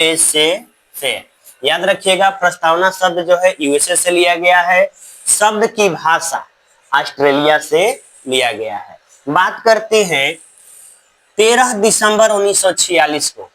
से याद रखिएगा, प्रस्तावना शब्द जो है यूएसए से लिया गया है, शब्द की भाषा ऑस्ट्रेलिया से लिया गया है। बात करते हैं 13 दिसंबर 1946 को,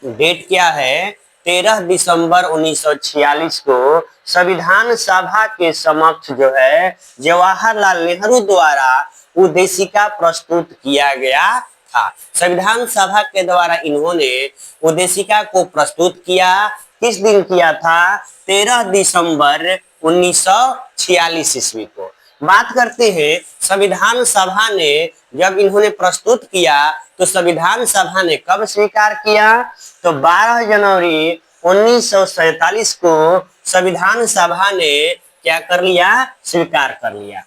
डेट क्या है, 13 दिसंबर 1946 को संविधान सभा के समक्ष जो है जवाहरलाल नेहरू द्वारा उद्देशिका प्रस्तुत किया गया था। संविधान सभा के द्वारा इन्होंने उद्देशिका को प्रस्तुत किया। किस दिन किया था? 13 दिसंबर 1946 ईस्वी को। बात करते हैं संविधान सभा ने जब इन्होंने प्रस्तुत किया तो संविधान सभा ने कब स्वीकार किया? तो 12 जनवरी 1947 को संविधान सभा ने क्या कर लिया? स्वीकार कर लिया।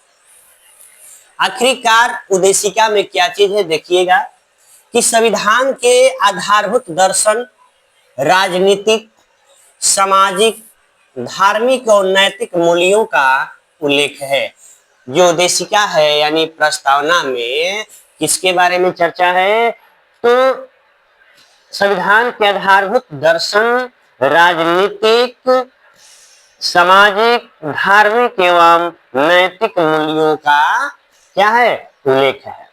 आखिरकार उद्देशिका में क्या चीज है देखिएगा कि संविधान के आधारभूत दर्शन, राजनीतिक, सामाजिक, धार्मिक और नैतिक मूल्यों का उल्लेख है। जो उद्देशिका है यानी प्रस्तावना में किसके बारे में चर्चा है? तो संविधान के आधारभूत दर्शन, राजनीतिक, सामाजिक, धार्मिक एवं नैतिक मूल्यों का क्या है? उल्लेख है।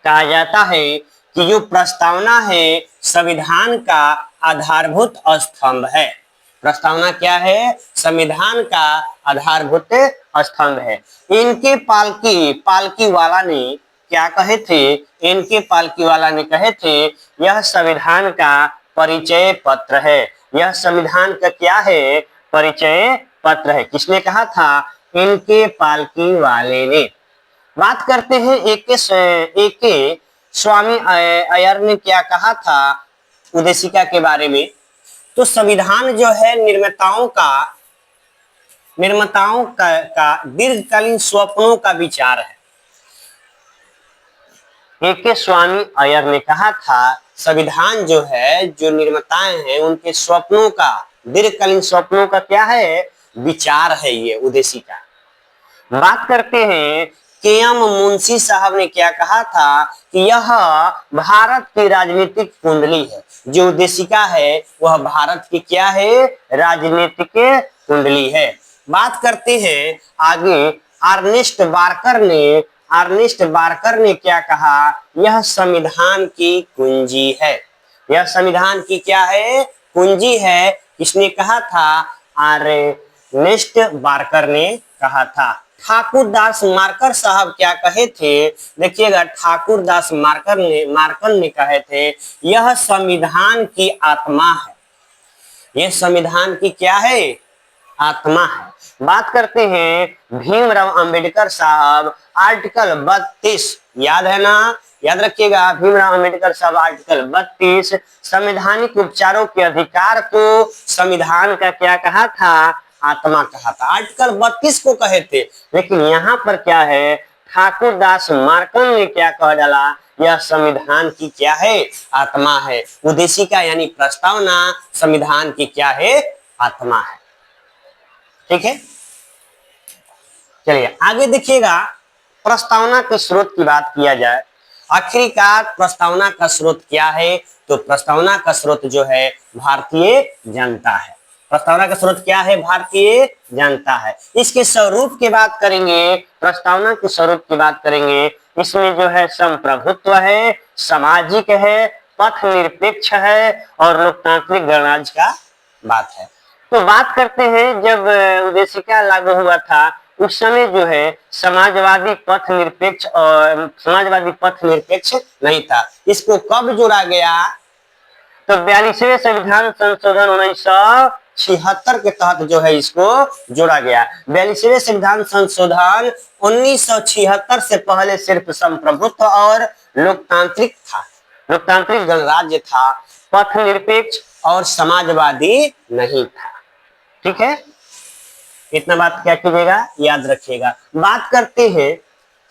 कहा जाता है कि जो प्रस्तावना है संविधान का आधारभूत स्तंभ है। प्रस्तावना क्या है? संविधान का आधारभूत स्तंभ है। इनके पालकी वाला ने क्या कहे थे? इनके पालकी वाला ने कहे थे यह संविधान का परिचय पत्र है। यह संविधान का क्या है? परिचय पत्र है। किसने कहा था? इनके पालकी वाले ने। बात करते हैं एके स्वामी अय्यर ने क्या कहा था उद्देशिका के बारे में? तो संविधान जो है निर्माताओं का दीर्घकालीन स्वप्नों का विचार है। एके स्वामी अय्यर ने कहा था संविधान जो है, जो निर्माताएं हैं उनके स्वप्नों का, दीर्घकालीन स्वप्नों का क्या है? विचार है ये उद्देशिका। बात करते हैं के.एम. मुंशी साहब ने क्या कहा था कि यह भारत की राजनीतिक कुंडली है। जो उद्देशिका है वह भारत की क्या है? राजनीतिक कुंडली है। बात करते हैं आगे अर्नेस्ट बारकर ने क्या कहा? यह संविधान की कुंजी है। यह संविधान की क्या है? कुंजी है। किसने कहा था? अर्नेस्ट बारकर ने कहा था। ठाकुर दास मार्कर साहब क्या कहे थे? देखिएगा, ठाकुर दास मार्कर ने कहे थे यह संविधान की आत्मा है। यह संविधान की क्या है? आत्मा है। बात करते हैं भीमराव अंबेडकर साहब, आर्टिकल 32 याद है ना? याद रखिएगा, भीमराव अंबेडकर साहब आर्टिकल 32 संवैधानिक उपचारों के अधिकार को संविधान का क्या कहा था? आत्मा कहा था। आर्टिकल 32 को कहे थे, लेकिन यहाँ पर क्या है? ठाकुर दास मार्कर ने क्या कह डाला? यह संविधान की क्या है? आत्मा है। उद्देशिका यानी प्रस्तावना संविधान की क्या है? आत्मा है। ठीक है, चलिए आगे देखिएगा। प्रस्तावना के स्रोत की बात किया जाए, आखिरकार प्रस्तावना का स्रोत क्या है? तो प्रस्तावना का स्रोत जो है भारतीय जनता है। प्रस्तावना का स्रोत क्या है? भारतीय जनता है। इसके स्वरूप की बात करेंगे, प्रस्तावना के स्वरूप की बात करेंगे। इसमें जो है संप्रभुत्व है, सामाजिक है, पथ निरपेक्ष है और लोकतांत्रिक गणराज्य का बात है। तो बात करते हैं जब उद्देशिका लागू हुआ था उस समय जो है समाजवादी पथ निरपेक्ष नहीं था। इसको कब जोड़ा गया? तो 42वें संविधान संशोधन 1976 के तहत जो है इसको जोड़ा गया। 42वें संविधान संशोधन 1976 से पहले सिर्फ संप्रभुत्व और लोकतांत्रिक था, लोकतांत्रिक गणराज्य था, पथ निरपेक्ष और समाजवादी नहीं था। ठीक है, इतना बात क्या कीजिएगा, याद रखिएगा। बात करते हैं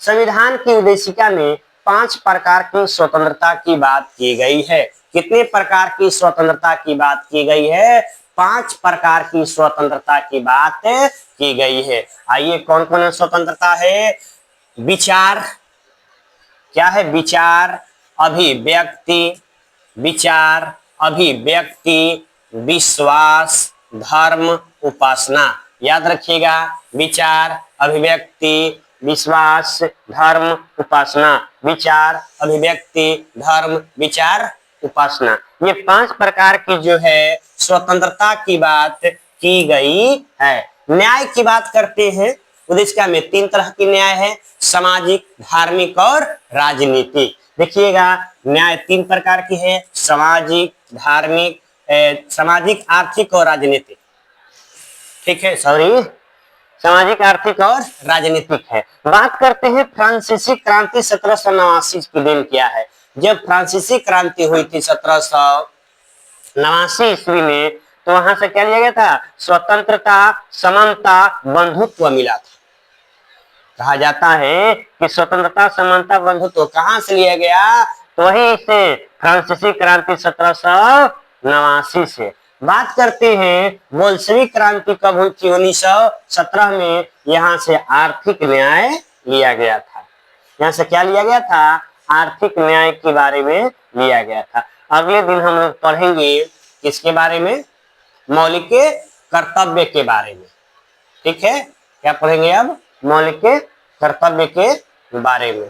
संविधान की उद्देशिका में 5 प्रकार की स्वतंत्रता की बात की गई है। कितने प्रकार की स्वतंत्रता की बात की गई है? 5 प्रकार की स्वतंत्रता की बात की गई है। आइए कौन कौन स्वतंत्रता है? विचार, क्या है? विचार, अभिव्यक्ति, विचार, अभिव्यक्ति, विश्वास, धर्म, उपासना। याद रखिएगा, विचार, अभिव्यक्ति, विश्वास, धर्म, उपासना। विचार, अभिव्यक्ति, धर्म, विचार, उपासना। ये 5 प्रकार की जो है स्वतंत्रता की बात की गई है। न्याय की बात करते हैं, उद्देशिका में 3 तरह की न्याय है, सामाजिक, धार्मिक और राजनीतिक। देखिएगा, न्याय 3 प्रकार की है, सामाजिक, धार्मिक, सामाजिक, आर्थिक और राजनीतिक। ठीक है, सॉरी, सामाजिक, आर्थिक और राजनीतिक है। बात करते हैं फ्रांसीसी क्रांति 1789 की दिन क्या है। जब फ्रांसीसी क्रांति हुई थी 1789 ईस्वी में, तो वहां से क्या लिया गया था, स्वतंत्रता, समानता, बंधुत्व मिला था। कहा जाता है कि स्वतंत्रता, समानता, बंधुत्व कहां से लिया गया, तो वही से फ्रांसीसी क्रांति 1789 से। बात करते हैं बोल्शेविक क्रांति कब हुई थी, 1917 में। यहाँ से आर्थिक न्याय लिया गया था। यहाँ से क्या लिया गया था, आर्थिक न्याय के बारे में लिया गया था। अगले दिन हम लोग पढ़ेंगे किसके बारे में, मौलिक कर्तव्य के बारे में। ठीक है, क्या पढ़ेंगे अब, मौलिक कर्तव्य के बारे में।